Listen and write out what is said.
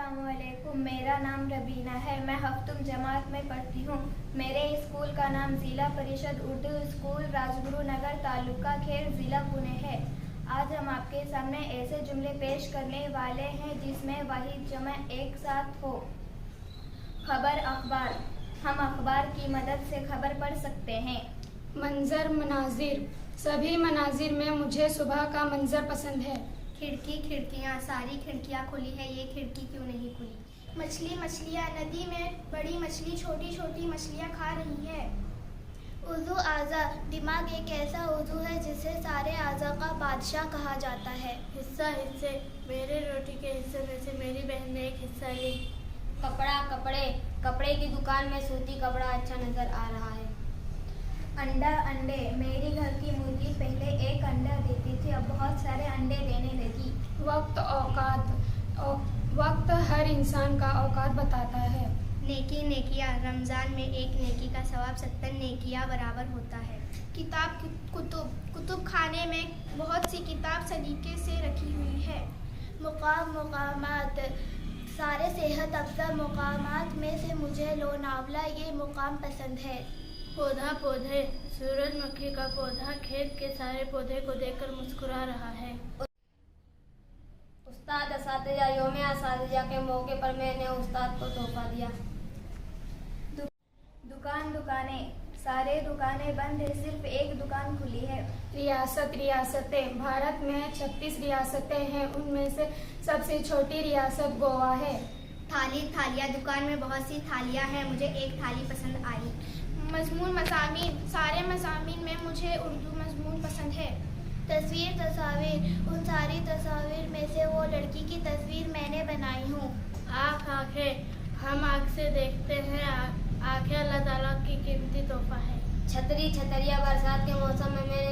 अस्सलामुअलैकुम। मेरा नाम रबीना है। मैं हफ्तुम जमात में पढ़ती हूँ। मेरे स्कूल का नाम जिला परिषद उर्दू स्कूल राजगुरु नगर तालुका खेर जिला पुणे है। आज हम आपके सामने ऐसे जुमले पेश करने वाले हैं जिसमें वाहिद जमा एक साथ हो। खबर अखबार, हम अखबार की मदद से खबर पढ़ सकते हैं। मंजर मनाजिर, सभी मनाजिर में मुझे सुबह का मंजर पसंद है। खिड़की खिड़कियाँ, सारी खिड़कियाँ खुली है, ये खिड़की क्यों नहीं खुली। मछली मछलियाँ, नदी में बड़ी मछली छोटी छोटी मछलियाँ खा रही है। उज़ू आज़ा, दिमाग एक ऐसा उज़ू है जिसे सारे आज़ा का बादशाह कहा जाता है। हिस्सा हिस्से, मेरे रोटी के हिस्से में से मेरी बहन ने एक हिस्सा ली। कपड़ा कपड़े, कपड़े की दुकान में सूती कपड़ा अच्छा नजर आ रहा है। अंडा अंडे, मेरी घर की मुर्गी पहले एक अंडा देती थी, अब बहुत सारे अंडे देने लगी। वक्त औकात, वक्त हर इंसान का औकात बताता है। नेकी नेकिया, रमज़ान में एक नेकी का सवाब 70 नेकिया बराबर होता है। किताब कुतुब, कुतुब खाने में बहुत सी किताब सलीके से रखी हुई है। मुकाम मुकामात, सारे सेहत अफजा मुकामात में से मुझे लोनावला ये मुकाम पसंद है। पौधा पौधे, सूरजमुखी का पौधा खेत के सारे पौधे को देखकर मुस्कुरा रहा है। उस्ताद असातिज़ा, यौम असातिज़ा के मौके पर मैंने उस्ताद को तोहफा दिया। दुकान दुकानें, सारे दुकानें बंद है, सिर्फ एक दुकान खुली है। रियासत रियासतें, भारत में 36 रियासतें हैं, उनमें से सबसे छोटी रियासत गोवा है। थाली थालियाँ, दुकान में बहुत सी थालियाँ हैं, मुझे एक थाली पसंद आई। मजमून मज़ामीन, सारे मज़ामीन में मुझे उर्दू मजमून पसंद है। तस्वीर तस्वीर, उन सारी तस्वीर में से वो लड़की की तस्वीर मैंने बनाई हूँ। आँख आँखें, हम आँख से देखते हैं, आँखें अल्लाह ताला की कीमती तोहफा है। छतरी छतरिया, बरसात के मौसम में मैं